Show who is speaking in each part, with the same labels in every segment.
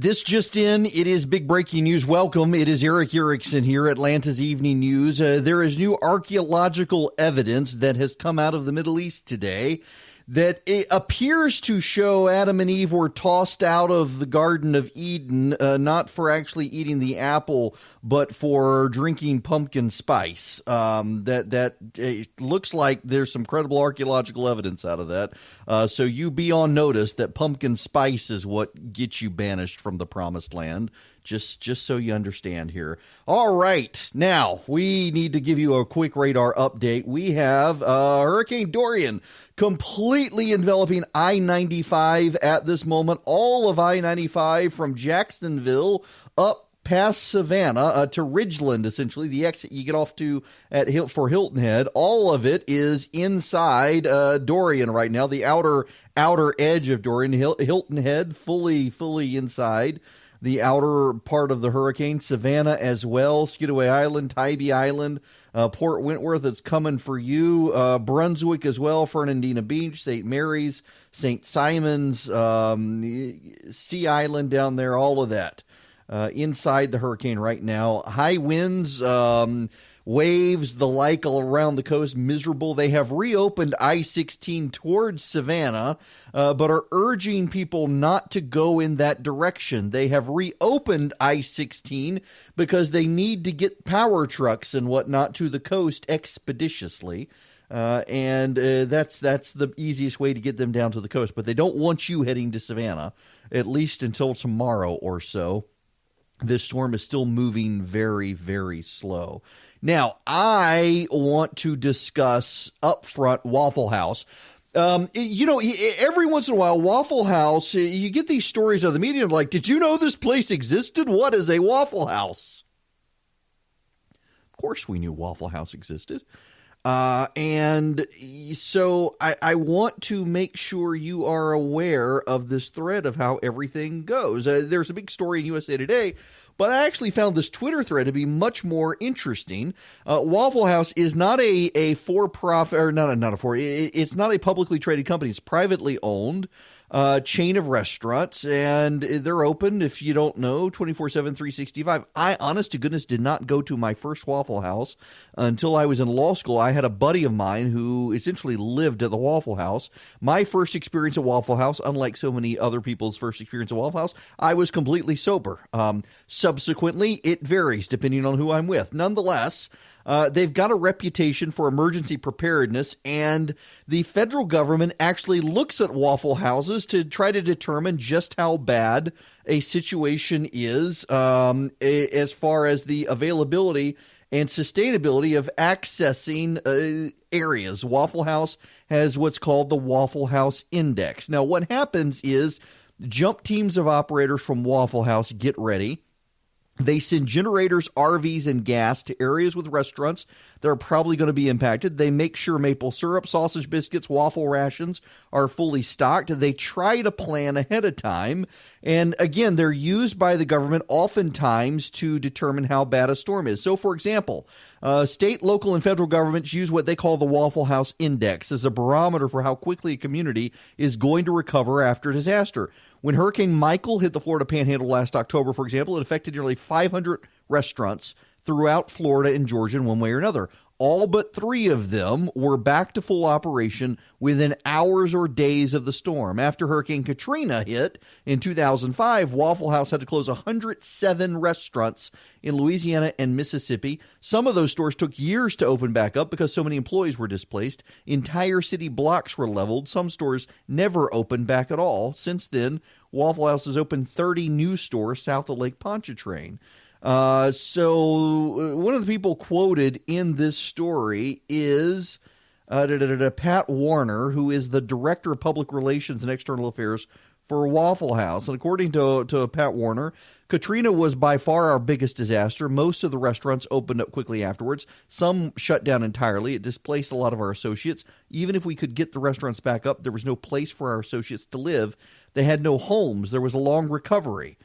Speaker 1: this just in, it is big breaking news. Welcome. It is Eric Erickson here, Atlanta's Evening News. There is new archaeological evidence that has come out of the Middle East today that it appears to show Adam and Eve were tossed out of the Garden of Eden, not for actually eating the apple, but for drinking pumpkin spice. That it looks like there's some credible archaeological evidence out of that. So you be on notice that pumpkin spice is what gets you banished from the promised land. Just so you understand here. All right. Now, we need to give you a quick radar update. We have Hurricane Dorian completely enveloping I-95 at this moment. All of I-95 from Jacksonville up past Savannah to Ridgeland, essentially, the exit you get off to for Hilton Head. All of it is inside Dorian right now, the outer edge of Dorian. Hilton Head fully inside the outer part of the hurricane. Savannah as well, Skidaway Island, Tybee Island, Port Wentworth, it's coming for you. Brunswick as well, Fernandina Beach, St. Mary's, St. Simon's, Sea Island down there, all of that inside the hurricane right now. High winds, waves, the like all around the coast, miserable. They have reopened I-16 towards Savannah, but are urging people not to go in that direction. They have reopened I-16 because they need to get power trucks and whatnot to the coast expeditiously. And that's the easiest way to get them down to the coast. But they don't want you heading to Savannah, at least until tomorrow or so. This storm is still moving very, very slow. Now, I want to discuss up front Waffle House. Every once in a while, Waffle House, you get these stories out of the media of like, did you know this place existed? What is a Waffle House? Of course we knew Waffle House existed. And so I want to make sure you are aware of this thread of how everything goes. There's a big story in USA Today, but I actually found this Twitter thread to be much more interesting. Waffle House is not a for-profit, or it's not a publicly traded company. It's privately owned. Chain of restaurants, and they're open, if you don't know, 24/7, 365. I, honest to goodness, did not go to my first Waffle House until I was in law school. I had a buddy of mine who essentially lived at the Waffle House. My first experience at Waffle House, unlike so many other people's first experience at Waffle House, I was completely sober. Subsequently, it varies depending on who I'm with. Nonetheless, they've got a reputation for emergency preparedness, and the federal government actually looks at Waffle Houses to try to determine just how bad a situation is as far as the availability and sustainability of accessing areas. Waffle House has what's called the Waffle House Index. Now, what happens is jump teams of operators from Waffle House get ready. They send generators, RVs, and gas to areas with restaurants that are probably going to be impacted. They make sure maple syrup, sausage biscuits, waffle rations are fully stocked. They try to plan ahead of time. And again, they're used by the government oftentimes to determine how bad a storm is. So, for example, state, local, and federal governments use what they call the Waffle House Index as a barometer for how quickly a community is going to recover after disaster. When Hurricane Michael hit the Florida Panhandle last October, for example, it affected nearly 500 restaurants throughout Florida and Georgia in one way or another. All but 3 of them were back to full operation within hours or days of the storm. After Hurricane Katrina hit in 2005, Waffle House had to close 107 restaurants in Louisiana and Mississippi. Some of those stores took years to open back up because so many employees were displaced. Entire city blocks were leveled. Some stores never opened back at all. Since then, Waffle House has opened 30 new stores south of Lake Pontchartrain. So one of the people quoted in this story is Pat Warner, who is the Director of Public Relations and External Affairs for Waffle House. And according to Pat Warner, Katrina was by far our biggest disaster. Most of the restaurants opened up quickly afterwards. Some shut down entirely. It displaced a lot of our associates. Even if we could get the restaurants back up, there was no place for our associates to live. They had no homes. There was a long recovery.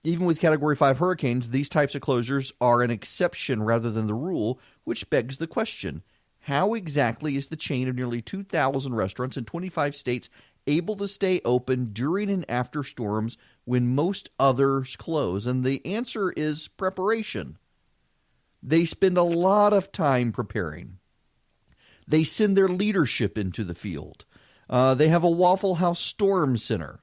Speaker 1: Even with Category 5 hurricanes, these types of closures are an exception rather than the rule, which begs the question, how exactly is the chain of nearly 2,000 restaurants in 25 states able to stay open during and after storms when most others close? And the answer is preparation. They spend a lot of time preparing. They send their leadership into the field. They have a Waffle House Storm Center.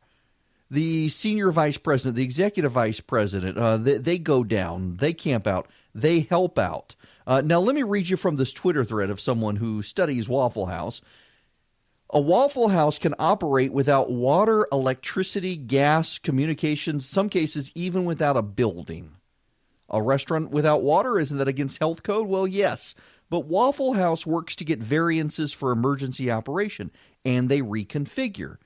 Speaker 1: The senior vice president, the executive vice president, they go down, they camp out, they help out. Now, let me read you from this Twitter thread of someone who studies Waffle House. A Waffle House can operate without water, electricity, gas, communications, some cases even without a building. A restaurant without water, isn't that against health code? Well, yes. But Waffle House works to get variances for emergency operation, and they reconfigure.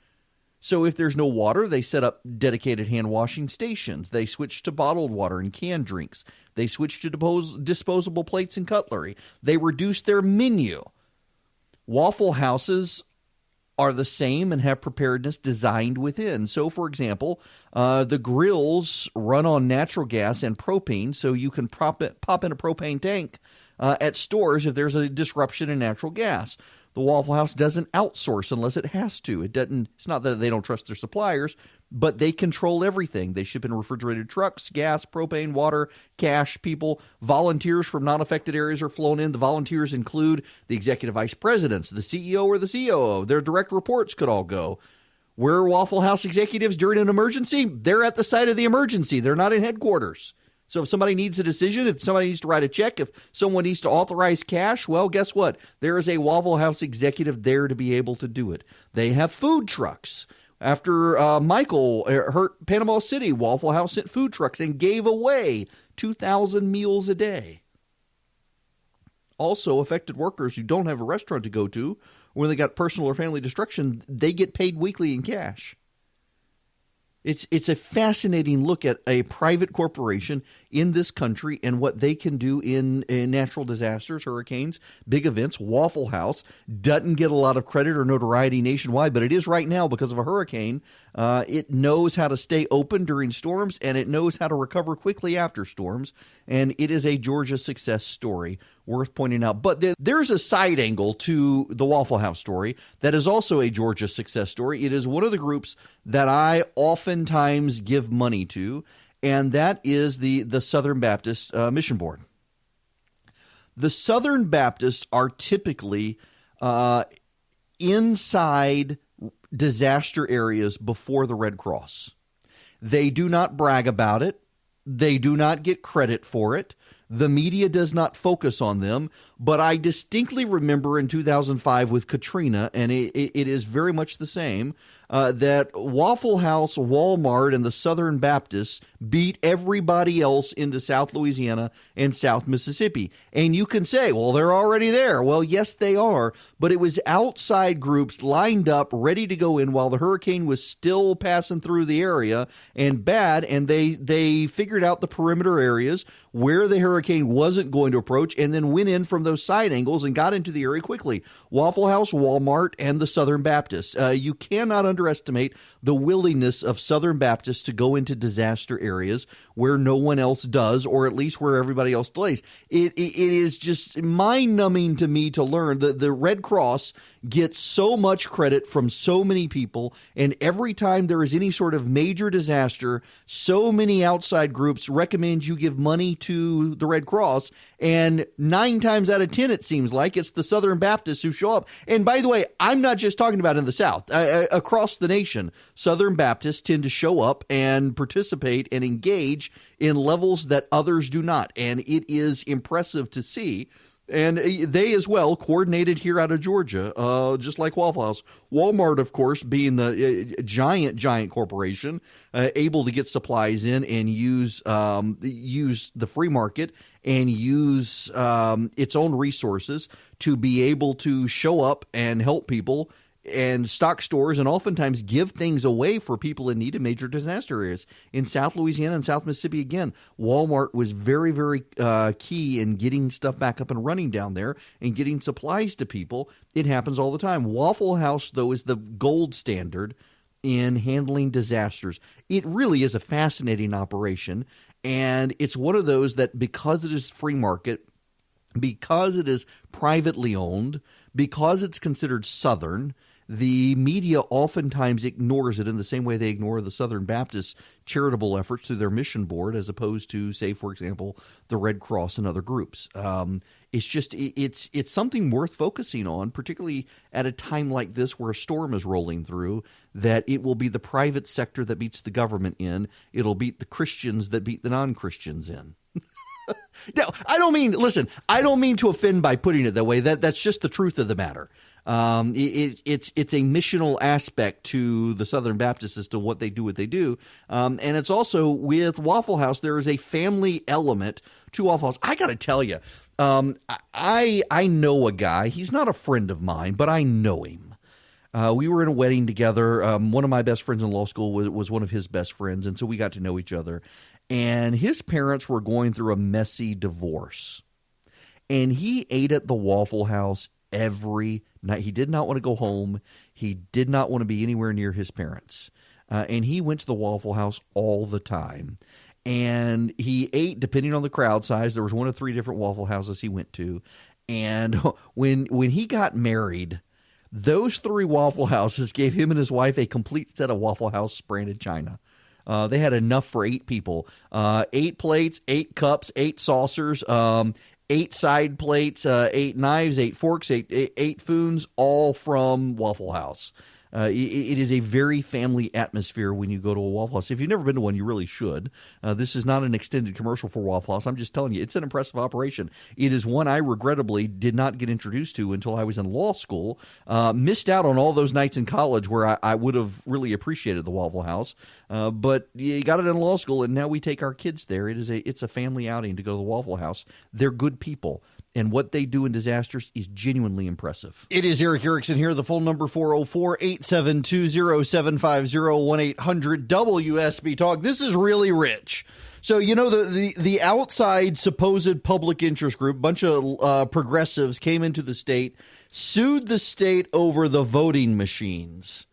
Speaker 1: So if there's no water, they set up dedicated hand washing stations. They switch to bottled water and canned drinks. They switch to disposable plates and cutlery. They reduce their menu. Waffle Houses are the same and have preparedness designed within. So, for example, the grills run on natural gas and propane, so you can pop in a propane tank at stores if there's a disruption in natural gas. The Waffle House doesn't outsource unless it has to. It's not that they don't trust their suppliers, but they control everything. They ship in refrigerated trucks, gas, propane, water, cash, people. Volunteers from non-affected areas are flown in. The volunteers include the executive vice presidents, the CEO or the COO. Their direct reports could all go. Where are Waffle House executives during an emergency? They're at the site of the emergency. They're not in headquarters. So if somebody needs a decision, if somebody needs to write a check, if someone needs to authorize cash, well, guess what? There is a Waffle House executive there to be able to do it. They have food trucks. After Michael hurt Panama City, Waffle House sent food trucks and gave away 2,000 meals a day. Also, affected workers who don't have a restaurant to go to, when they got personal or family destruction, they get paid weekly in cash. It's a fascinating look at a private corporation in this country and what they can do in natural disasters, hurricanes, big events. Waffle House doesn't get a lot of credit or notoriety nationwide, but it is right now because of a hurricane. It knows how to stay open during storms, and it knows how to recover quickly after storms, and it is a Georgia success story worth pointing out. But there's a side angle to the Waffle House story that is also a Georgia success story. It is one of the groups that I oftentimes give money to, and that is the Southern Baptist Mission Board. The Southern Baptists are typically inside disaster areas before the Red Cross. They do not brag about it. They do not get credit for it. The media does not focus on them, but I distinctly remember in 2005 with Katrina, and it is very much the same, that Waffle House, Walmart, and the Southern Baptists beat everybody else into South Louisiana and South Mississippi. And you can say, well, they're already there. Well, yes, they are, but it was outside groups lined up, ready to go in while the hurricane was still passing through the area and bad, and they figured out the perimeter areas where the hurricane wasn't going to approach, and then went in from those side angles and got into the area quickly. Waffle House, Walmart, and the Southern Baptists. You cannot underestimate the willingness of Southern Baptists to go into disaster areas where no one else does, or at least where everybody else delays. It is just mind-numbing to me to learn that the Red Cross gets so much credit from so many people, and every time there is any sort of major disaster, so many outside groups recommend you give money to the Red Cross, and 9 times out of 10, it seems like, it's the Southern Baptists who show up. And by the way, I'm not just talking about in the South. Across the nation, Southern Baptists tend to show up and participate and engage in levels that others do not, and it is impressive to see. And they as well coordinated here out of Georgia, just like Waffle House. Walmart, of course, being the giant corporation, able to get supplies in and use the free market and use its own resources to be able to show up and help people and stock stores and oftentimes give things away for people in need in major disaster areas. In South Louisiana and South Mississippi, again, Walmart was very, very key in getting stuff back up and running down there and getting supplies to people. It happens all the time. Waffle House, though, is the gold standard in handling disasters. It really is a fascinating operation, and it's one of those that because it is free market, because it is privately owned, because it's considered Southern, The media oftentimes ignores it in the same way they ignore the Southern Baptist charitable efforts through their mission board, as opposed to, say, for example, the Red Cross and other groups. It's something worth focusing on, particularly at a time like this where a storm is rolling through, that it will be the private sector that beats the government in. It'll beat the Christians that beat the non-Christians in. Now, I don't mean to offend by putting it that way. That's just the truth of the matter. It's a missional aspect to the Southern Baptists as to what they do. And it's also with Waffle House, there is a family element to Waffle House. I got to tell you, I know a guy. He's not a friend of mine, but I know him. We were in a wedding together. One of my best friends in law school was one of his best friends, and so we got to know each other. And his parents were going through a messy divorce. And he ate at the Waffle House every night. He did not want to go home. He did not want to be anywhere near his parents. And he went to the Waffle House all the time. And he ate, depending on the crowd size, there was 1 of 3 different Waffle Houses he went to. And when he got married, those 3 Waffle Houses gave him and his wife a complete set of Waffle House branded china. They had enough for 8 people. 8 plates, 8 cups, 8 saucers, 8 side plates, 8 knives, 8 forks, 8 spoons, all from Waffle House. It is a very family atmosphere when you go to a Waffle House. If you've never been to one, you really should. This is not an extended commercial for Waffle House. I'm just telling you, it's an impressive operation. It is one I regrettably did not get introduced to until I was in law school. Missed out on all those nights in college where I would have really appreciated the Waffle House. But you got it in law school, and now we take our kids there. It's a family outing to go to the Waffle House. They're good people. And what they do in disasters is genuinely impressive. It is Eric Erickson here. The phone number 404-872-0750-1-800-WSB Talk. This is really rich. So, you know, the outside supposed public interest group, bunch of progressives came into the state, sued the state over the voting machines.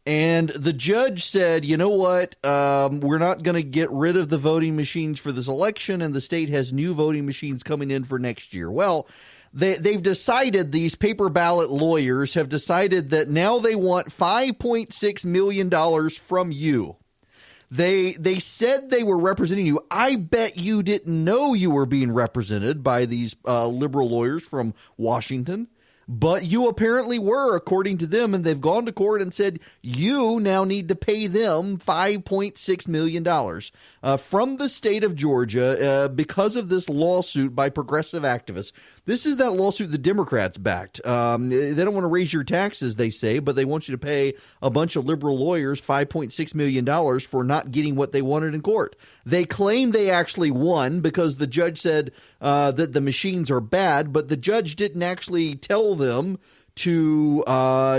Speaker 1: And the judge said, you know what, we're not going to get rid of the voting machines for this election, and the state has new voting machines coming in for next year. Well, they've decided, these paper ballot lawyers have decided that now they want $5.6 million from you. They said they were representing you. I bet you didn't know you were being represented by these liberal lawyers from Washington. But you apparently were, according to them, and they've gone to court and said you now need to pay them $5.6 million from the state of Georgia because of this lawsuit by progressive activists. This is that lawsuit the Democrats backed. They don't want to raise your taxes, they say, but they want you to pay a bunch of liberal lawyers $5.6 million for not getting what they wanted in court. They claim they actually won because the judge said that the machines are bad, but the judge didn't actually tell them to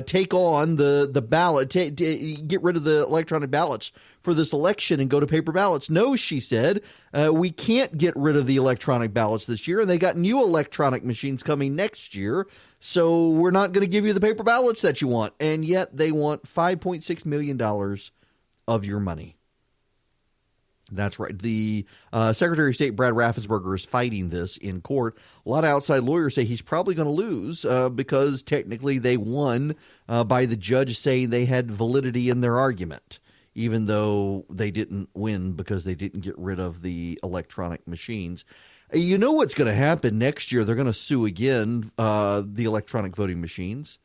Speaker 1: take on the ballot, get rid of the electronic ballots for this election and go to paper ballots. No, she said, we can't get rid of the electronic ballots this year, and they got new electronic machines coming next year, so we're not going to give you the paper ballots that you want. And yet they want $5.6 million of your money. That's right. The Secretary of State, Brad Raffensperger, is fighting this in court. A lot of outside lawyers say he's probably going to lose because technically they won by the judge saying they had validity in their argument, even though they didn't win because they didn't get rid of the electronic machines. You know what's going to happen next year? They're going to sue again the electronic voting machines.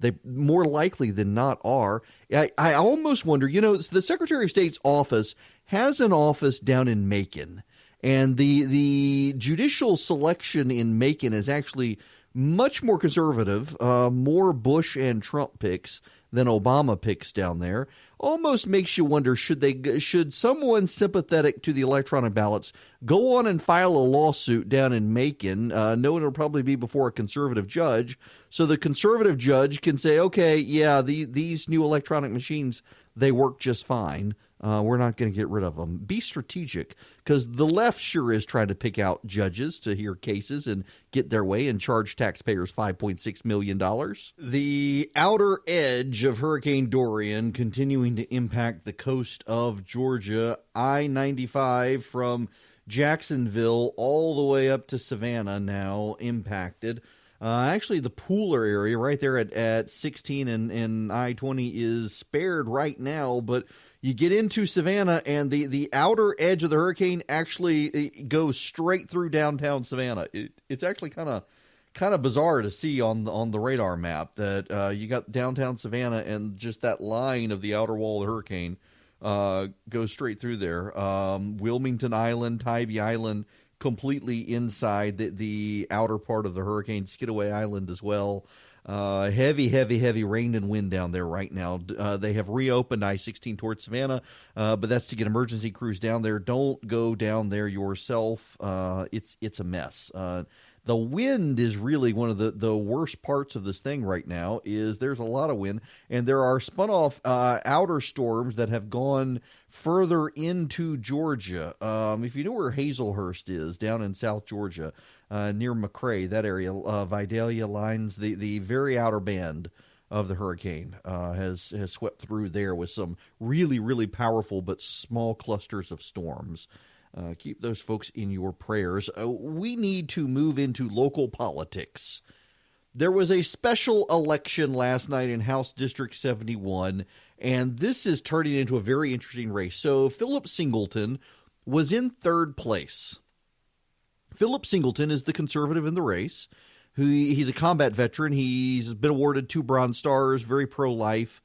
Speaker 1: They more likely than not are. I almost wonder, you know, the Secretary of State's office has an office down in Macon, and the judicial selection in Macon is actually much more conservative, more Bush and Trump picks than Obama picks down there. Almost makes you wonder, should someone sympathetic to the electronic ballots go on and file a lawsuit down in Macon, knowing it'll probably be before a conservative judge, so the conservative judge can say, okay, yeah, these new electronic machines, they work just fine. We're not going to get rid of them. Be strategic, because the left sure is trying to pick out judges to hear cases and get their way and charge taxpayers $5.6 million. The outer edge of Hurricane Dorian continuing to impact the coast of Georgia. I-95 from Jacksonville all the way up to Savannah now impacted.
Speaker 2: Actually, the Pooler area right there at 16 and I-20 is spared right now, but you get into Savannah, and the outer edge of the hurricane actually goes straight through downtown Savannah. It's actually kind of bizarre to see on the radar map that you got downtown Savannah, and just that line of the outer wall of the hurricane goes straight through there. Wilmington Island, Tybee Island, completely inside the outer part of the hurricane. Skidaway Island as well. Heavy rain and wind down there right now. They have reopened I-16 towards Savannah, but that's to get emergency crews down there. Don't go down there yourself. It's a mess. The wind is really one of the worst parts of this thing right now. Is there's a lot of wind, and there are spun off outer storms that have gone further into Georgia. If you know where Hazelhurst is, down in South Georgia, near McRae, that area, Vidalia lines, the very outer band of the hurricane has swept through there with some really powerful but small clusters of storms. Keep those folks in your prayers. We need to move into local politics. There was a special election last night in House District 71, and this is turning into a very interesting race. So Philip Singleton was in third place. Philip Singleton is the conservative in the race. He's a combat veteran. He's been awarded 2 Bronze Stars, very pro-life,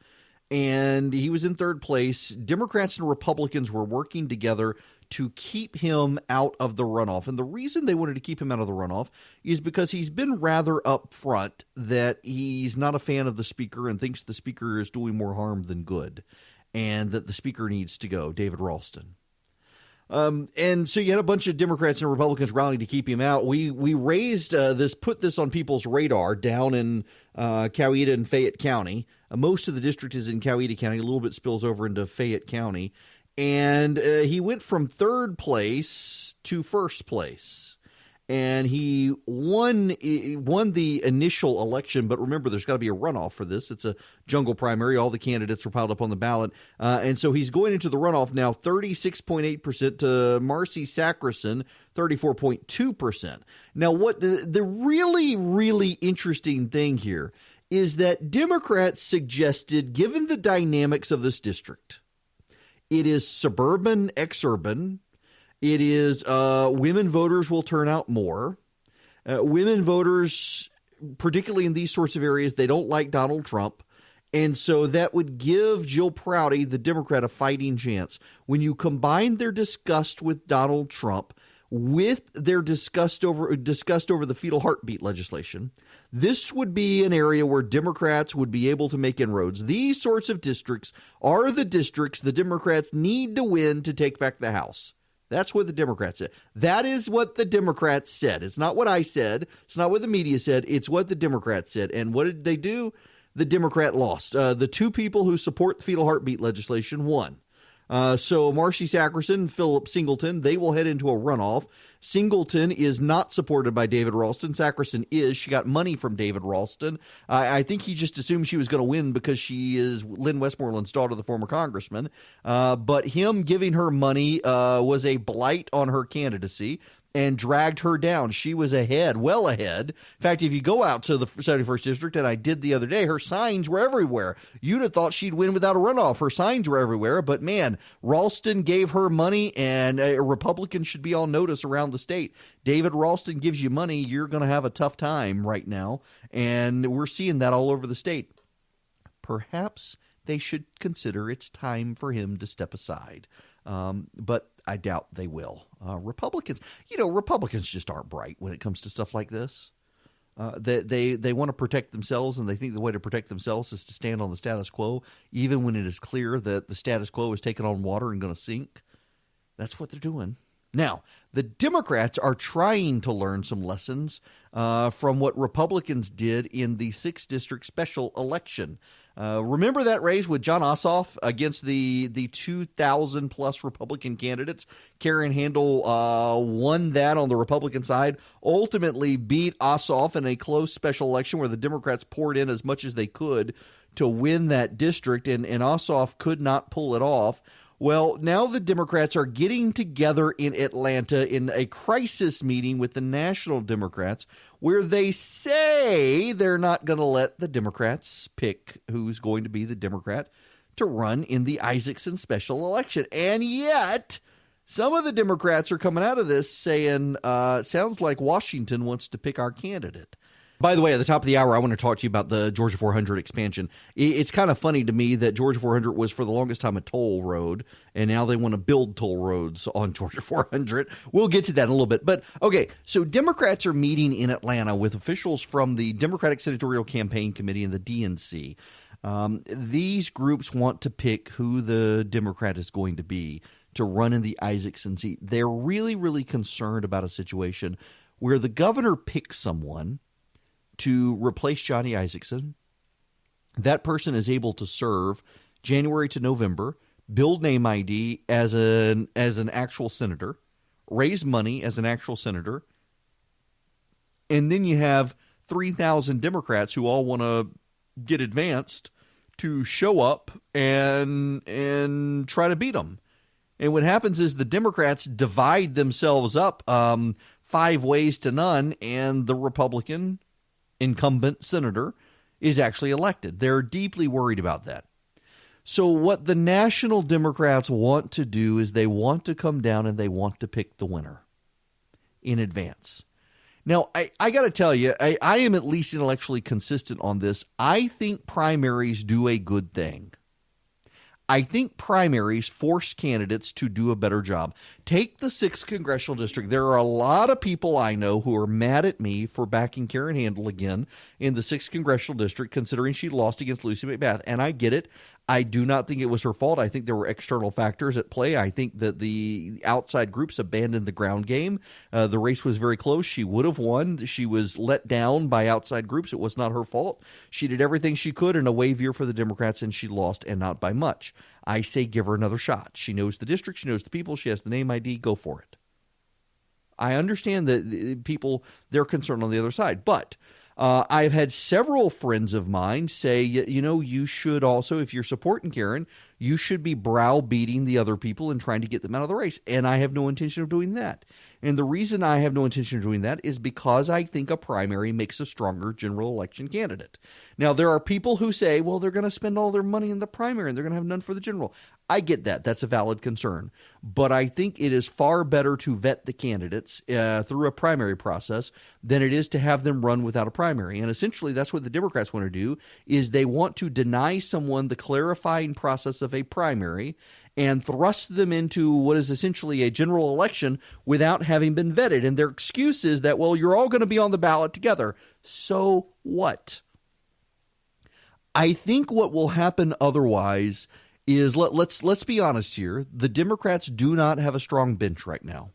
Speaker 2: and he was in third place. Democrats and Republicans were working together to keep him out of the runoff. And the reason they wanted to keep him out of the runoff is because he's been rather upfront that he's not a fan of the speaker and thinks the speaker is doing more harm than good, and that the speaker needs to go, David Ralston. And so you had a bunch of Democrats and Republicans rallying to keep him out. We raised put this on people's radar down in Coweta and Fayette County. Most of the district is in Coweta County. A little bit spills over into Fayette County. And he went from third place to first place. And he won the initial election, but remember, there's got to be a runoff for this. It's a jungle primary. All the candidates were piled up on the ballot. And so he's going into the runoff now, 36.8% to Marcy Sacrison, 34.2%. Now, what the really interesting thing here is that Democrats suggested, given the dynamics of this district, it is suburban, exurban. It is women voters will turn out more. Women voters, particularly in these sorts of areas, they don't like Donald Trump. And so that would give Jill Prouty, the Democrat, a fighting chance. When you combine their disgust with Donald Trump with their disgust over the fetal heartbeat legislation, this would be an area where Democrats would be able to make inroads. These sorts of districts are the districts the Democrats need to win to take back the House. That's what the Democrats said. That is what the Democrats said. It's not what I said. It's not what the media said. It's what the Democrats said. And what did they do? The Democrat lost. The 2 people who support the fetal heartbeat legislation won. So Marcy Sacrison, Philip Singleton, they will head into a runoff. Singleton is not supported by David Ralston. Sacrison is. She got money from David Ralston. I think he just assumed she was going to win because she is Lynn Westmoreland's daughter, the former congressman. But him giving her money was a blight on her candidacy and dragged her down. She was ahead, well ahead. In fact, if you go out to the 71st District, and I did the other day, her signs were everywhere. You'd have thought she'd win without a runoff. Her signs were everywhere. But, man, Ralston gave her money, and a Republican should be on notice around the state. David Ralston gives you money, you're going to have a tough time right now. And we're seeing that all over the state. Perhaps they should consider it's time for him to step aside. But I doubt they will. Republicans just aren't bright when it comes to stuff like this. They want to protect themselves, and they think the way to protect themselves is to stand on the status quo, even when it is clear that the status quo is taking on water and going to sink. That's what they're doing. Now, the Democrats are trying to learn some lessons from what Republicans did in the 6th District special election. Remember that race with John Ossoff against the 2,000-plus Republican candidates? Karen Handel won that on the Republican side, ultimately beat Ossoff in a close special election where the Democrats poured in as much as they could to win that district, and Ossoff could not pull it off.
Speaker 1: Well, now the Democrats are getting together in Atlanta in a crisis meeting with the national Democrats where they say they're not going to let the Democrats pick who's going to be the Democrat to run in the Isaacson special election. And yet, some of the Democrats are coming out of this saying, sounds like Washington wants to pick our candidate. By the way, at the top of the hour, I want to talk to you about the Georgia 400 expansion. It's kind of funny to me that Georgia 400 was for the longest time a toll road, and now they want to build toll roads on Georgia 400. We'll get to that in a little bit. But, okay, so Democrats are meeting in Atlanta with officials from the Democratic Senatorial Campaign Committee and the DNC. These groups want to pick who the Democrat is going to be to run in the Isaacson seat. They're really, really concerned about a situation where the governor picks someone to replace Johnny Isaacson. That person is able to serve January to November, build name ID as an actual senator, raise money as an actual senator, and then you have 3,000 Democrats who all want to get advanced to show up and try to beat them. And what happens is the Democrats divide themselves up 5 ways to none, and the Republican incumbent senator is actually elected. They're deeply worried about that. So what the national Democrats want to do is they want to come down and they want to pick the winner in advance. Now, I got to tell you, I am at least intellectually consistent on this. I think primaries do a good thing. I think primaries force candidates to do a better job. Take the 6th Congressional District. There are a lot of people I know who are mad at me for backing Karen Handel again in the 6th Congressional District, considering she lost against Lucy McBath. And I get it. I do not think it was her fault. I think there were external factors at play. I think that the outside groups abandoned the ground game. The race was very close. She would have won. She was let down by outside groups. It was not her fault. She did everything she could in a wave year for the Democrats, and she lost, and not by much. I say give her another shot. She knows the district. She knows the people. She has the name ID. Go for it. I understand that people, they're concerned on the other side, but I've had several friends of mine say, you should also, if you're supporting Karen, you should be browbeating the other people and trying to get them out of the race. And I have no intention of doing that. And the reason I have no intention of doing that is because I think a primary makes a stronger general election candidate. Now, there are people who say, well, they're going to spend all their money in the primary and they're going to have none for the general. I get that. That's a valid concern. But I think it is far better to vet the candidates through a primary process than it is to have them run without a primary. And essentially, that's what the Democrats want to do, is they want to deny someone the clarifying process of a primary and thrust them into what is essentially a general election without having been vetted. And their excuse is that, well, you're all going to be on the ballot together. So what? I think what will happen otherwise is, let's be honest here, the Democrats do not have a strong bench right now.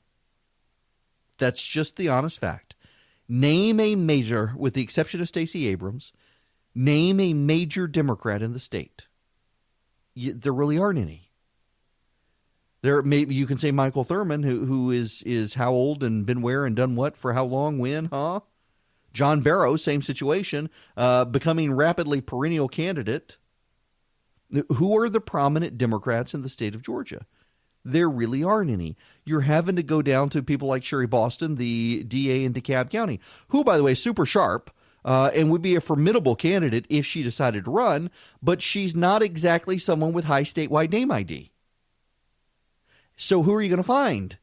Speaker 1: That's just the honest fact. Name a major, with the exception of Stacey Abrams, name a major Democrat in the state. There really aren't any. Maybe you can say Michael Thurman, who is how old and been where and done what for how long, when, huh? John Barrow, same situation, becoming rapidly perennial candidate. Who are the prominent Democrats in the state of Georgia? There really aren't any. You're having to go down to people like Sherry Boston, the DA in DeKalb County, who, by the way, is super sharp and would be a formidable candidate if she decided to run, but she's not exactly someone with high statewide name ID. So who are you going to find?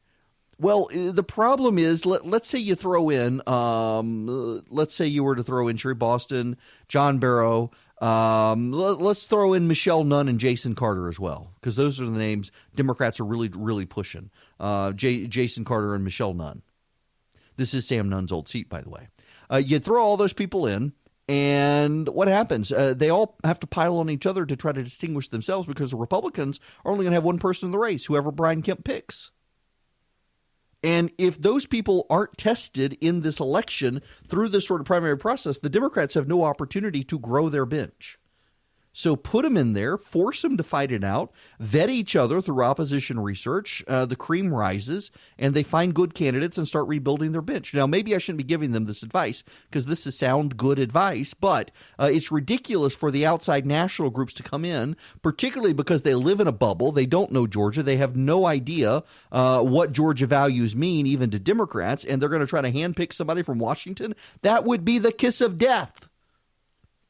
Speaker 1: Well, the problem is, let's say you throw in, let's say you were to throw in Sherry Boston, John Barrow. Let's throw in Michelle Nunn and Jason Carter as well, because those are the names Democrats are really, really pushing. Jason Carter and Michelle Nunn. This is Sam Nunn's old seat, by the way. You throw all those people in, and what happens? They all have to pile on each other to try to distinguish themselves, because the Republicans are only going to have one person in the race, whoever Brian Kemp picks. And if those people aren't tested in this election through this sort of primary process, the Democrats have no opportunity to grow their bench. So put them in there, force them to fight it out, vet each other through opposition research. The cream rises, and they find good candidates and start rebuilding their bench. Now, maybe I shouldn't be giving them this advice because this is sound good advice, but it's ridiculous for the outside national groups to come in, particularly because they live in a bubble. They don't know Georgia. They have no idea what Georgia values mean, even to Democrats, and they're going to try to handpick somebody from Washington. That would be the kiss of death.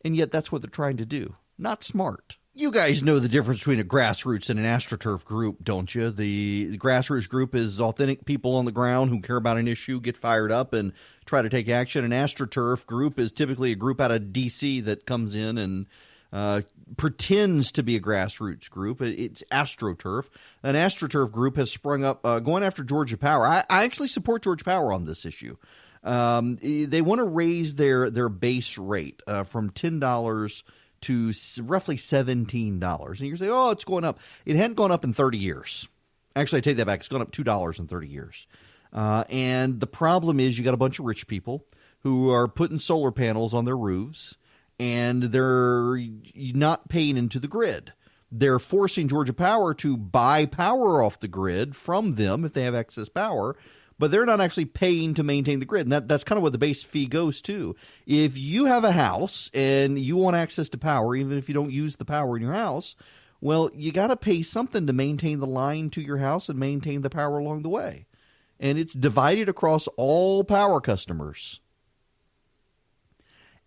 Speaker 1: And yet that's what they're trying to do. Not smart. You guys know the difference between a grassroots and an astroturf group, don't you? The grassroots group is authentic people on the ground who care about an issue, get fired up, and try to take action. An astroturf group is typically a group out of D.C. that comes in and pretends to be a grassroots group. It's astroturf. An astroturf group has sprung up going after Georgia Power. I actually support Georgia Power on this issue. They want to raise their base rate from $10 to roughly $17. And you say, oh, it's going up. It hadn't gone up in 30 years. Actually, I take that back. It's gone up $2 in 30 years. And the problem is you got a bunch of rich people who are putting solar panels on their roofs, and they're not paying into the grid. They're forcing Georgia Power to buy power off the grid from them if they have excess power, but they're not actually paying to maintain the grid. And that's kind of what the base fee goes to. If you have a house and you want access to power, even if you don't use the power in your house, well, you got to pay something to maintain the line to your house and maintain the power along the way. And it's divided across all power customers.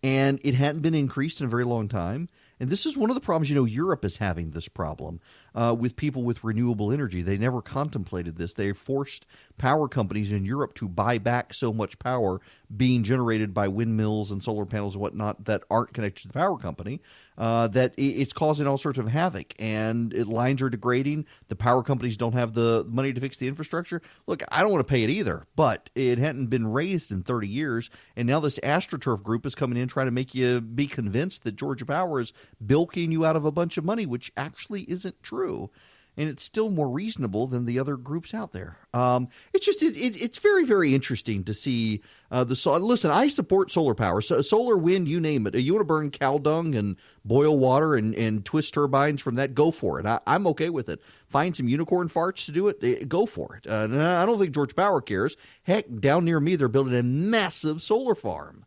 Speaker 1: And it hadn't been increased in a very long time. And this is one of the problems, Europe is having this problem with people with renewable energy. They never contemplated this. They forced power companies in Europe to buy back so much power being generated by windmills and solar panels and whatnot that aren't connected to the power company, that it's causing all sorts of havoc. And lines are degrading. The power companies don't have the money to fix the infrastructure. Look, I don't want to pay it either, but it hadn't been raised in 30 years. And now this AstroTurf group is coming in trying to make you be convinced that Georgia Power is bilking you out of a bunch of money, which actually isn't true. And it's still more reasonable than the other groups out there. It's very, very interesting to see listen, I support solar power, solar, wind, you name it. You want to burn cow dung and boil water and twist turbines from that? Go for it. I'm okay with it. Find some unicorn farts to do it. Go for it. And I don't think Georgia Power cares. Heck, down near me, they're building a massive solar farm.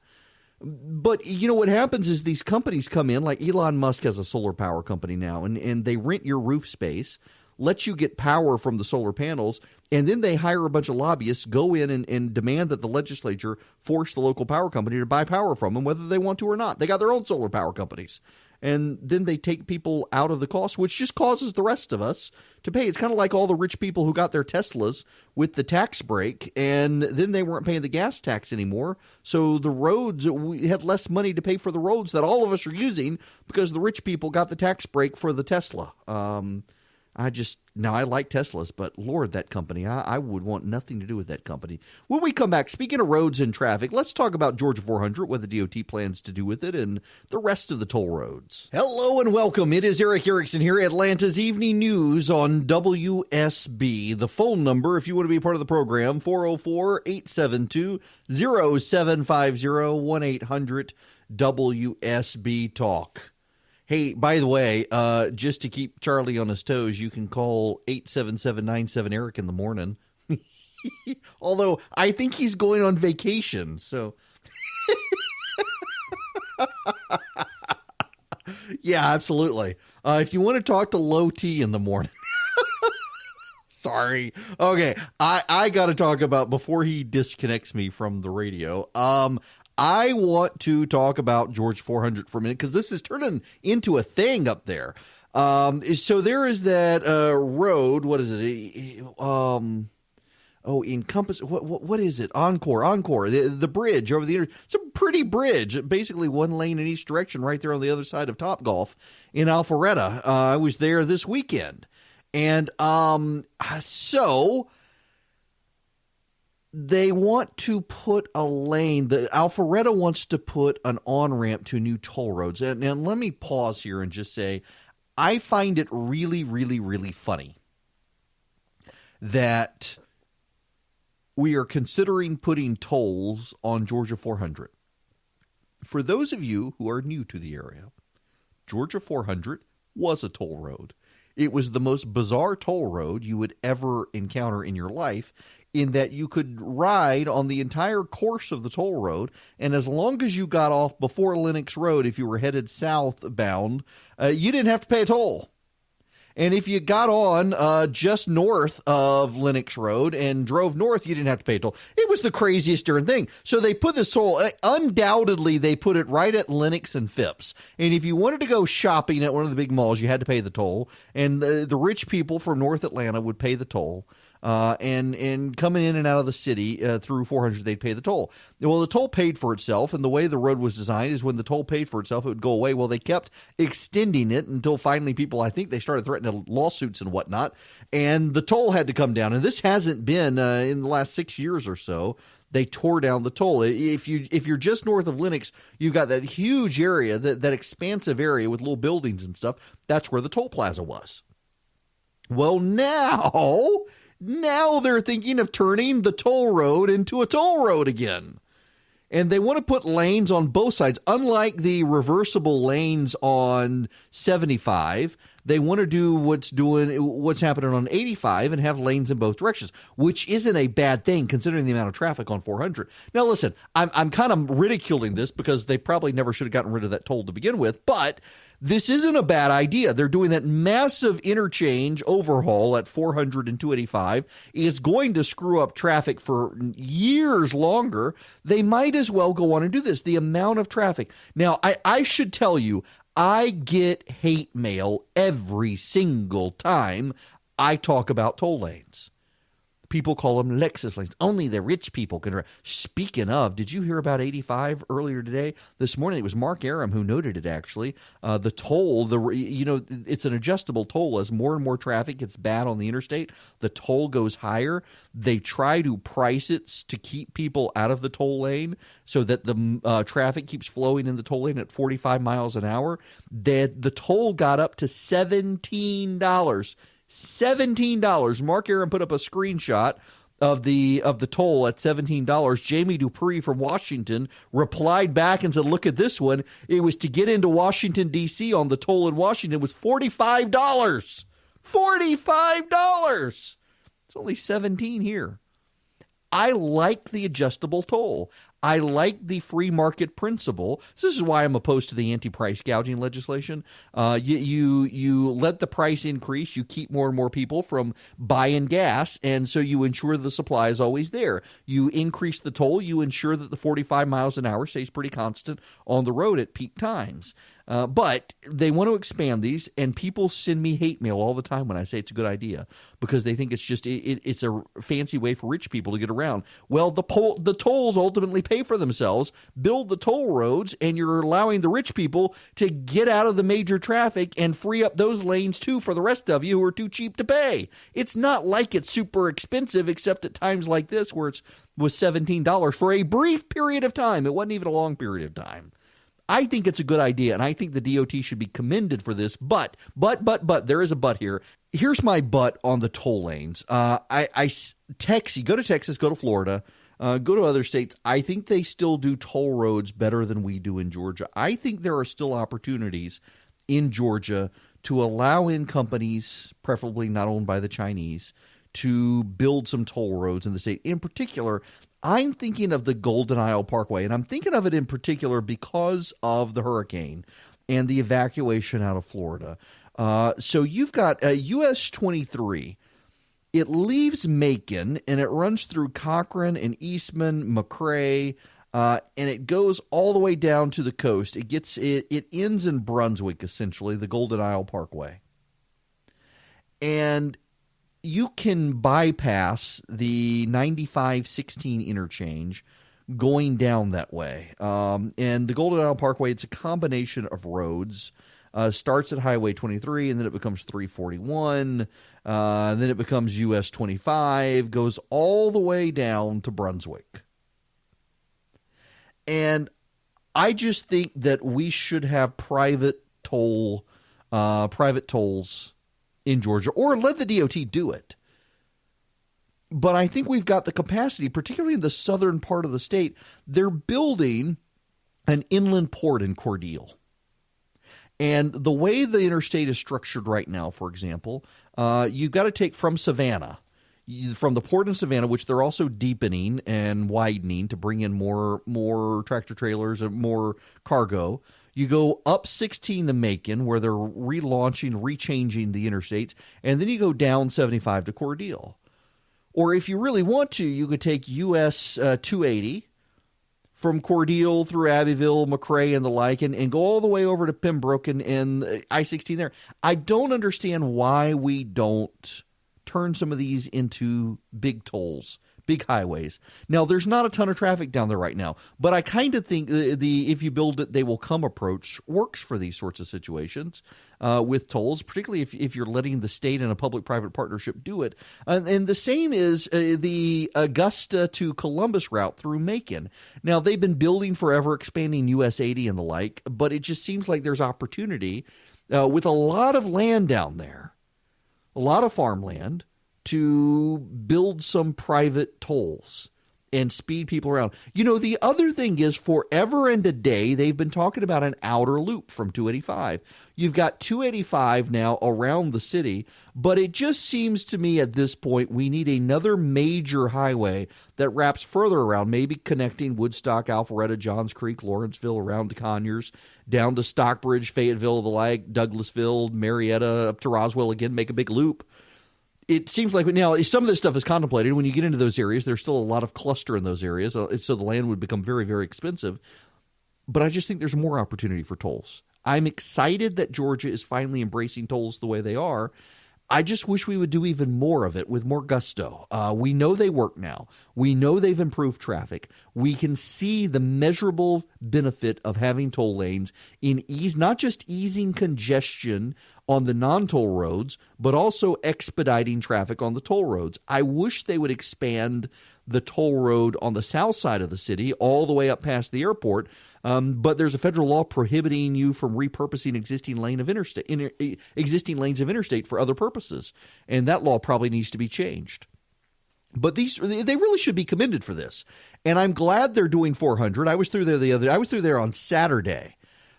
Speaker 1: But what happens is these companies come in, like Elon Musk has a solar power company now, and they rent your roof space, let you get power from the solar panels, and then they hire a bunch of lobbyists, go in and demand that the legislature force the local power company to buy power from them, whether they want to or not. They got their own solar power companies. And then they take people out of the cost, which just causes the rest of us to pay. It's kind of like all the rich people who got their Teslas with the tax break, and then they weren't paying the gas tax anymore. So the roads, we had less money to pay for the roads that all of us are using because the rich people got the tax break for the Tesla. I like Teslas, but Lord, that company, I would want nothing to do with that company. When we come back, speaking of roads and traffic, let's talk about Georgia 400, what the DOT plans to do with it, and the rest of the toll roads. Hello and welcome. It is Eric Erickson here, Atlanta's Evening News on WSB. The phone number, if you want to be part of the program, 404-872-0750, 1-800-WSB-TALK. Hey, by the way, just to keep Charlie on his toes, you can call 877-97-ERIC in the morning. Although I think he's going on vacation, so. Yeah, absolutely. If you want to talk to Low T in the morning. Sorry. Okay, I got to talk about, before he disconnects me from the radio, I want to talk about Georgia 400 for a minute because this is turning into a thing up there. So there is that road. What is it? Encompass. What is it? Encore. The bridge over the. It's a pretty bridge. Basically, one lane in each direction, right there on the other side of Topgolf in Alpharetta. I was there this weekend, and so. They want to put a lane. The Alpharetta wants to put an on-ramp to new toll roads. And let me pause here and just say, I find it really, really, really funny that we are considering putting tolls on Georgia 400. For those of you who are new to the area,
Speaker 2: Georgia 400 was a toll road. It was the most bizarre toll road you would ever encounter in your life, in that you could ride on the entire course of the toll road, and as long as you got off before Lenox Road, if you were headed southbound, you didn't have to pay a toll. And if you got on just north of Lenox Road and drove north, you didn't have to pay a toll. It was the craziest darn thing. So they put this toll, undoubtedly, they put it right at Lenox and Phipps. And if you wanted to go shopping at one of the big malls, you had to pay the toll. And the rich people from North Atlanta would pay the toll. And coming in and out of the city through 400, they'd pay the toll. Well, the toll paid for itself, and the way the road was designed is when the toll paid for itself, it would go away. Well, they kept extending it until finally people, I think they started threatening lawsuits and whatnot, and the toll had to come down. And this hasn't been in the last 6 years or so. They tore down the toll. If you're just north of Lenox, you've got that huge area, that expansive area with little buildings and stuff. That's where the toll plaza was. Well, now they're thinking of turning the toll road into a toll road again. And they want to put lanes on both sides. Unlike the reversible lanes on 75, they want to do what's happening on 85 and have lanes in both directions, which isn't a bad thing considering the amount of traffic on 400. Now, listen, I'm kind of ridiculing this because they probably never should have gotten rid of that toll to begin with, but this isn't a bad idea. They're doing that massive interchange overhaul at 400 and 285. It's going to screw up traffic for years longer. They might as well go on and do this. The amount of traffic. Now, I should tell you, I get hate mail every single time I talk about toll lanes. People call them Lexus lanes. Only the rich people can. Speaking of, did you hear about 85 earlier today? This morning, it was Mark Aram who noted it, actually. The toll, it's an adjustable toll. As more and more traffic gets bad on the interstate, the toll goes higher. They try to price it to keep people out of the toll lane so that the traffic keeps flowing in the toll lane at 45 miles an hour. The toll got up to $17. $17. Mark Aram put up a screenshot of the toll at $17. Jamie Dupree from Washington replied back and said, look at this one. It was to get into Washington, D.C. on the toll in Washington was $45. $45. It's only $17 here. I like the adjustable toll. I like the free market principle. This is why I'm opposed to the anti-price gouging legislation. You let the price increase. You keep more and more people from buying gas, and so you ensure the supply is always there. You increase the toll. You ensure that the 45 miles an hour stays pretty constant on the road at peak times. But they want to expand these, and people send me hate mail all the time when I say it's a good idea because they think it's just it's a fancy way for rich people to get around. Well, the tolls ultimately pay for themselves. Build the toll roads, and you're allowing the rich people to get out of the major traffic and free up those lanes too for the rest of you who are too cheap to pay. It's not like it's super expensive, except at times like this where it was $17 for a brief period of time. It wasn't even a long period of time. I think it's a good idea, and I think the DOT should be commended for this, but, there is a but here. Here's my but on the toll lanes. Go to Texas, go to Florida, go to other states. I think they still do toll roads better than we do in Georgia. I think there are still opportunities in Georgia to allow in companies, preferably not owned by the Chinese, to build some toll roads in the state. In particular, I'm thinking of the Golden Isle Parkway, and I'm thinking of it in particular because of the hurricane and the evacuation out of Florida. So you've got US 23. It leaves Macon, and it runs through Cochran and Eastman, McRae, and it goes all the way down to the coast. It ends in Brunswick, essentially, the Golden Isle Parkway. And you can bypass the 95-16 interchange going down that way. And the Golden Isle Parkway, it's a combination of roads. Starts at Highway 23, and then it becomes 341, and then it becomes US 25, goes all the way down to Brunswick. And I just think that we should have private tolls in Georgia, or let the DOT do it. But I think we've got the capacity, particularly in the southern part of the state. They're building an inland port in Cordele.
Speaker 1: And the way the interstate is structured right now, for example, you've got to take from Savannah, from the port in Savannah, which they're also deepening and widening to bring in more tractor trailers and more cargo. You go up 16 to Macon, where they're relaunching, rechanging the interstates, and then you go down 75 to Cordele. Or if you really want to, you could take US 280 from Cordele through Abbeville, McRae, and the like, and go all the way over to Pembroke and I-16 there. I don't understand why we don't turn some of these into big tolls, big highways. Now, there's not a ton of traffic down there right now, but I kind of think the if you build it, they will come approach works for these sorts of situations with tolls, particularly if you're letting the state and a public-private partnership do it. And the same is the Augusta to Columbus route through Macon. Now, they've been building forever, expanding US 80 and the like, but it just seems like there's opportunity with a lot of land down there, a lot of farmland, to build some private tolls and speed people around. You know, the other thing is forever and a day, they've been talking about an outer loop from 285. You've got 285 now around the city, but it just seems to me at this point we need another major highway that wraps further around, maybe connecting Woodstock, Alpharetta, Johns Creek, Lawrenceville, around to Conyers, down to Stockbridge, Fayetteville, the like, Douglasville, Marietta, up to Roswell again, make a big loop. It seems like now some of this stuff is contemplated. When you get into those areas, there's still a lot of cluster in those areas, so the land would become very, very expensive. But I just think there's more opportunity for tolls. I'm excited that Georgia is finally embracing tolls the way they are. I just wish we would do even more of it with more gusto. We know they work now. We know they've improved traffic. We can see the measurable benefit of having toll lanes in not just easing congestion on the non-toll roads, but also expediting traffic on the toll roads. I wish they would expand the toll road on the south side of the city all the way up past the airport. But there's a federal law prohibiting you from repurposing existing lanes of interstate for other purposes, and that law probably needs to be changed. But they really should be commended for this, and I'm glad they're doing 400. I was through there on Saturday,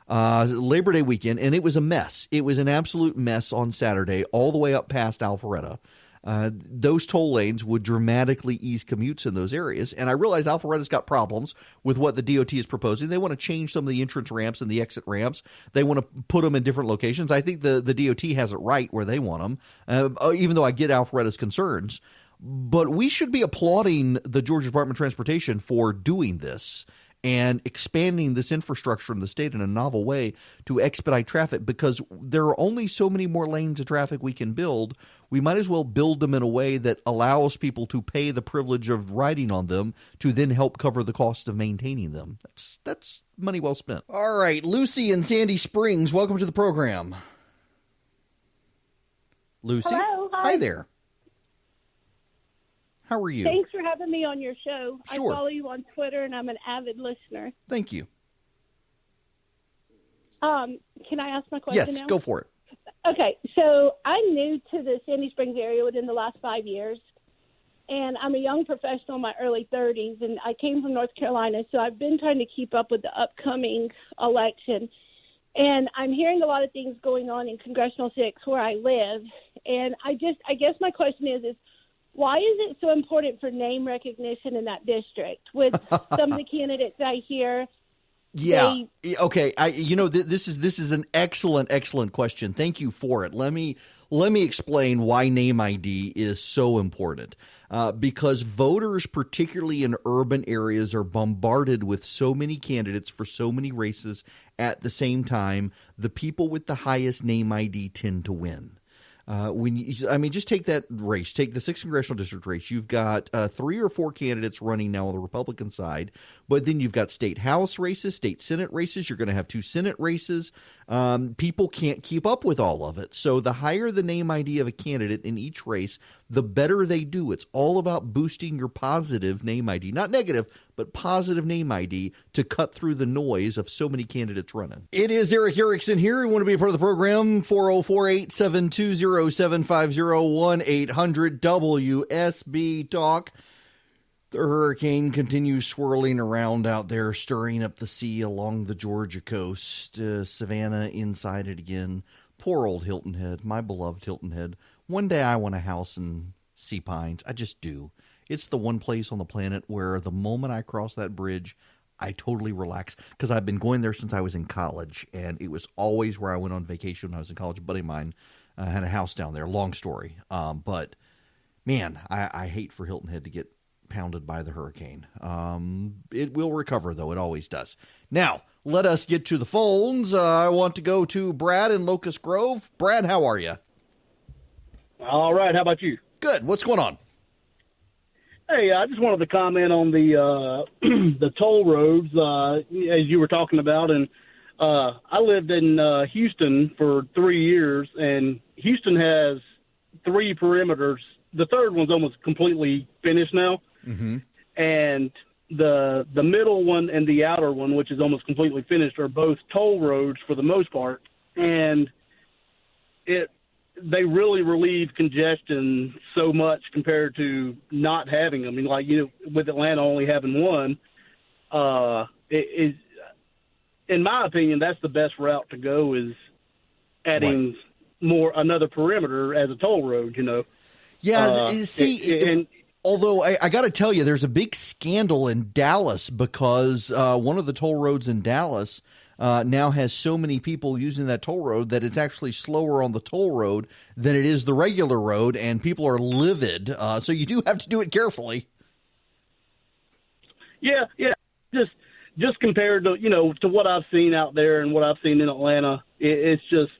Speaker 1: Labor Day weekend, and it was a mess. It was an absolute mess on Saturday, all the way up past Alpharetta. Those toll lanes would dramatically ease commutes in those areas. And I realize Alpharetta's got problems with what the DOT is proposing. They want to change some of the entrance ramps and the exit ramps. They want to put them in different locations. I think the DOT has it right where they want them, even though I get Alpharetta's concerns. But we should be applauding the Georgia Department of Transportation for doing this and expanding this infrastructure in the state in a novel way to expedite traffic, because there are only so many more lanes of traffic we can build. We might as well build them in a way that allows people to pay the privilege of riding on them to then help cover the cost of maintaining them. That's money well spent. All right, Lucy in Sandy Springs, welcome to the program. Lucy?
Speaker 3: Hello. Hi
Speaker 1: there. How are you?
Speaker 3: Thanks for having me on your show.
Speaker 1: Sure.
Speaker 3: I follow you on Twitter, and I'm an avid listener.
Speaker 1: Thank you.
Speaker 3: Can I ask my question now?
Speaker 1: Yes, go for it.
Speaker 3: Okay, so I'm new to the Sandy Springs area within the last 5 years, and I'm a young professional in my early 30s, and I came from North Carolina, so I've been trying to keep up with the upcoming election. And I'm hearing a lot of things going on in Congressional 6 where I live, and I guess my question is why is it so important for name recognition in that district? With some of the candidates I hear.
Speaker 1: Yeah. Okay. This is an excellent question. Thank you for it. Let me explain why name ID is so important. Because voters, particularly in urban areas, are bombarded with so many candidates for so many races at the same time. The people with the highest name ID tend to win. Just take that race. Take the 6th congressional district race. You've got 3 or 4 candidates running now on the Republican side, but then you've got state house races, state senate races. You're going to have 2 senate races. People can't keep up with all of it. So the higher the name ID of a candidate in each race, the better they do. It's all about boosting your positive name ID, not negative, but positive name ID to cut through the noise of so many candidates running. It is Eric Erickson here. You want to be a part of the program? 404-872-0750, 1-800-WSB-TALK. The hurricane continues swirling around out there, stirring up the sea along the Georgia coast. Savannah inside it again. Poor old Hilton Head, my beloved Hilton Head. One day I want a house in Sea Pines. I just do. It's the one place on the planet where the moment I cross that bridge, I totally relax. Because I've been going there since I was in college, and it was always where I went on vacation when I was in college. A buddy of mine had a house down there. Long story. But, man, I hate for Hilton Head to get pounded by the hurricane. It will recover, though. It always does. Now, let us get to the phones. I want to go to Brad in Locust Grove. Brad, how are you?
Speaker 4: All right. How about you?
Speaker 1: Good. What's going on?
Speaker 4: Hey, I just wanted to comment on the the toll roads as you were talking about, and I lived in Houston for 3 years, and Houston has 3 perimeters. The third one's almost completely finished now.
Speaker 1: Mm-hmm.
Speaker 4: And the middle one and the outer one, which is almost completely finished, are both toll roads for the most part. And they really relieve congestion so much compared to not having them. I mean, like, with Atlanta only having one, it is, in my opinion, that's the best route to go, is adding another perimeter as a toll road,
Speaker 1: Yeah,
Speaker 4: and
Speaker 1: although I got to tell you, there's a big scandal in Dallas because one of the toll roads in Dallas now has so many people using that toll road that it's actually slower on the toll road than it is the regular road, and people are livid. So you do have to do it carefully.
Speaker 4: Yeah. Just compared to to what I've seen out there and what I've seen in Atlanta, it's just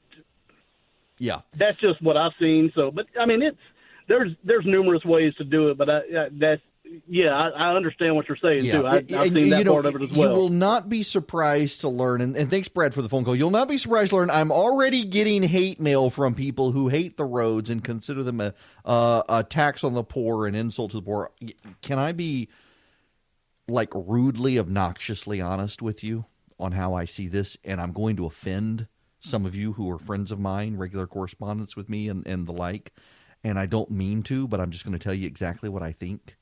Speaker 4: that's just what I've seen. So, but I mean, there's numerous ways to do it, but I understand what you're saying too. I've seen that part of it as well.
Speaker 1: You will not be surprised to learn, and thanks, Brad, for the phone call. You'll not be surprised to learn I'm already getting hate mail from people who hate the roads and consider them a tax on the poor, an insult to the poor. Can I be rudely, obnoxiously honest with you on how I see this? And I'm going to offend some of you who are friends of mine, regular correspondents with me and the like. And I don't mean to, but I'm just going to tell you exactly what I think.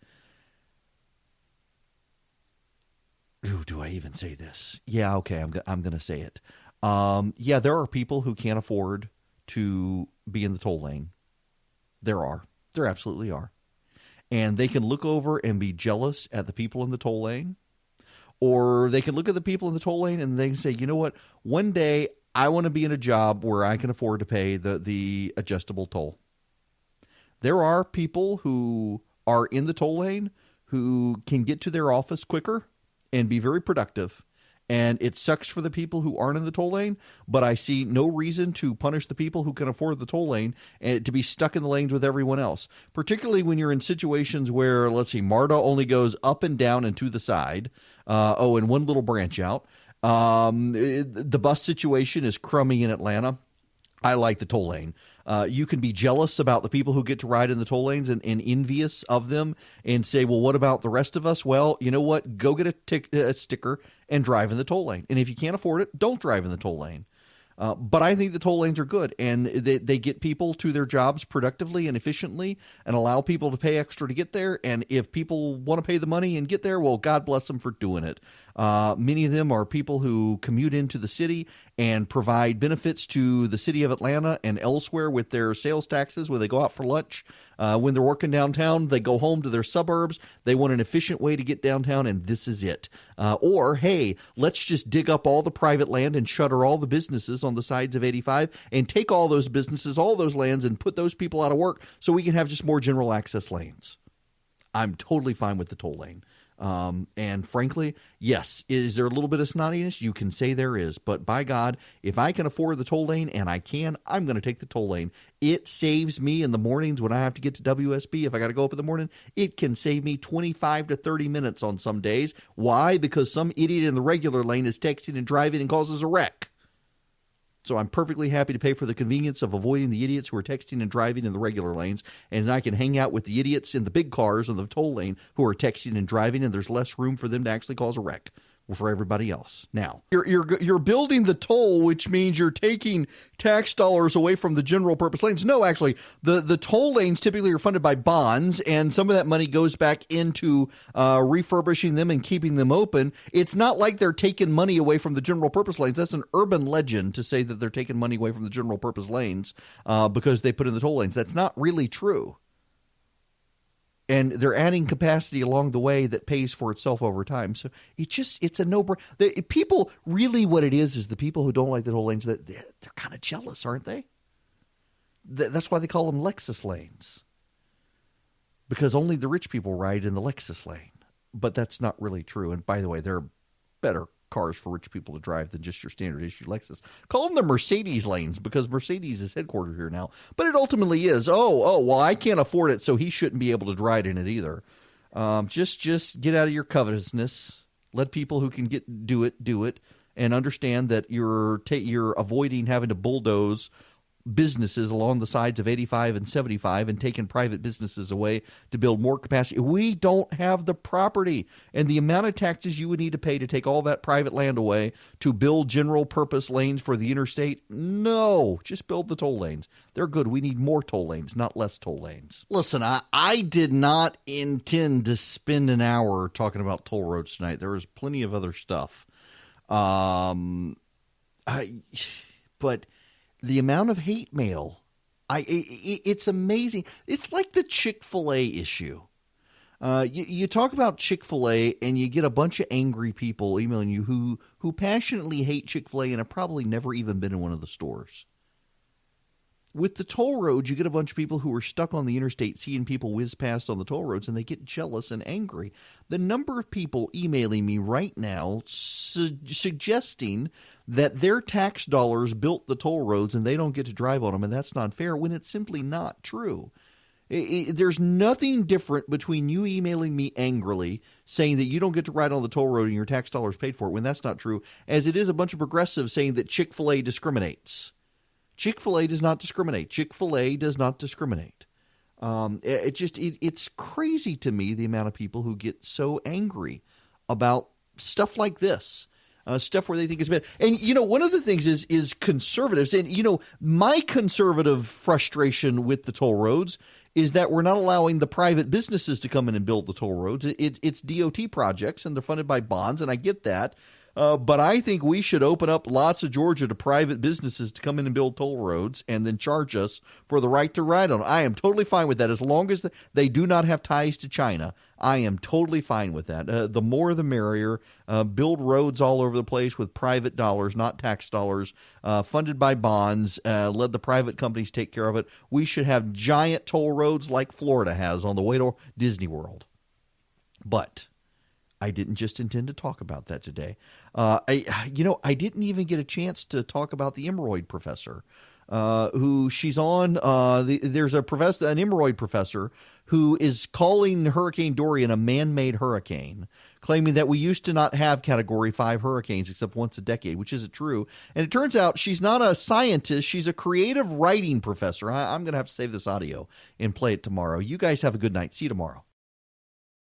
Speaker 1: Ooh, do I even say this? Yeah, okay, I'm going to say it. There are people who can't afford to be in the toll lane. There absolutely are. And they can look over and be jealous at the people in the toll lane. Or they can look at the people in the toll lane and they can say, you know what, one day I want to be in a job where I can afford to pay the adjustable toll. There are people who are in the toll lane who can get to their office quicker and be very productive. And it sucks for the people who aren't in the toll lane, but I see no reason to punish the people who can afford the toll lane and to be stuck in the lanes with everyone else, particularly when you're in situations where, let's see, MARTA only goes up and down and to the side, and one little branch out. The bus situation is crummy in Atlanta. I like the toll lane. You can be jealous about the people who get to ride in the toll lanes and envious of them and say, well, what about the rest of us? Well, you know what? Go get a sticker and drive in the toll lane. And if you can't afford it, don't drive in the toll lane. But I think the toll lanes are good, and they get people to their jobs productively and efficiently and allow people to pay extra to get there. And if people want to pay the money and get there, well, God bless them for doing it. Many of them are people who commute into the city and provide benefits to the city of Atlanta and elsewhere with their sales taxes when they go out for lunch. When they're working downtown, they go home to their suburbs. They want an efficient way to get downtown, and this is it. Or, hey, let's just dig up all the private land and shutter all the businesses on the sides of 85 and take all those businesses, all those lands, and put those people out of work so we can have just more general access lanes. I'm totally fine with the toll lane. And frankly, yes, is there a little bit of snottiness? You can say there is, but by God, if I can afford the toll lane and I can, I'm going to take the toll lane. It saves me in the mornings when I have to get to WSB. If I got to go up in the morning, it can save me 25 to 30 minutes on some days. Why? Because some idiot in the regular lane is texting and driving and causes a wreck. So I'm perfectly happy to pay for the convenience of avoiding the idiots who are texting and driving in the regular lanes, and I can hang out with the idiots in the big cars on the toll lane who are texting and driving, and there's less room for them to actually cause a wreck. for everybody else. Now, you're building the toll, which means you're taking tax dollars away from the general purpose lanes. No, actually, the toll lanes typically are funded by bonds, and some of that money goes back into refurbishing them and keeping them open. It's not like they're taking money away from the general purpose lanes. That's an urban legend to say that they're taking money away from the general purpose lanes because they put in the toll lanes. That's not really true. And they're adding capacity along the way that pays for itself over time. So it's a no-brainer. People, really what it is the people who don't like the toll lanes, they're kind of jealous, aren't they? That's why they call them Lexus lanes. Because only the rich people ride in the Lexus lane. But that's not really true. And by the way, there are better cars for rich people to drive than just your standard issue Lexus. Call them the Mercedes lanes because Mercedes is headquartered here now. But it ultimately is, well, I can't afford it, so he shouldn't be able to ride in it either. Just get out of your covetousness. Let people who can do it, and understand that you're avoiding having to bulldoze businesses along the sides of 85 and 75 and taking private businesses away to build more capacity. We don't have the property, and the amount of taxes you would need to pay to take all that private land away to build general purpose lanes for the interstate. No, just build the toll lanes. They're good. We need more toll lanes, not less toll lanes. Listen, I did not intend to spend an hour talking about toll roads tonight. There was plenty of other stuff. But the amount of hate mail, it's amazing. It's like the Chick-fil-A issue. You talk about Chick-fil-A and you get a bunch of angry people emailing you who passionately hate Chick-fil-A and have probably never even been in one of the stores. With the toll roads, you get a bunch of people who are stuck on the interstate seeing people whiz past on the toll roads, and they get jealous and angry. The number of people emailing me right now suggesting that their tax dollars built the toll roads and they don't get to drive on them, and that's not fair, when it's simply not true. There's nothing different between you emailing me angrily saying that you don't get to ride on the toll road and your tax dollars paid for it when that's not true, as it is a bunch of progressives saying that Chick-fil-A discriminates. Chick-fil-A does not discriminate. Chick-fil-A does not discriminate. It's crazy to me the amount of people who get so angry about stuff like this. Stuff where they think it's bad. And, one of the things is conservatives. And, my conservative frustration with the toll roads is that we're not allowing the private businesses to come in and build the toll roads. It's DOT projects, and they're funded by bonds, and I get that. But I think we should open up lots of Georgia to private businesses to come in and build toll roads and then charge us for the right to ride on them. I am totally fine with that as long as they do not have ties to China. I am totally fine with that. The more the merrier. Build roads all over the place with private dollars, not tax dollars, funded by bonds. Let the private companies take care of it. We should have giant toll roads like Florida has on the way to Disney World. But I didn't just intend to talk about that today. I didn't even get a chance to talk about the hemorrhoid professor, who she's on. There's an hemorrhoid professor who is calling Hurricane Dorian a man-made hurricane, claiming that we used to not have Category 5 hurricanes except once a decade, which isn't true. And it turns out she's not a scientist. She's a creative writing professor. I'm going to have to save this audio and play it tomorrow. You guys have a good night. See you tomorrow.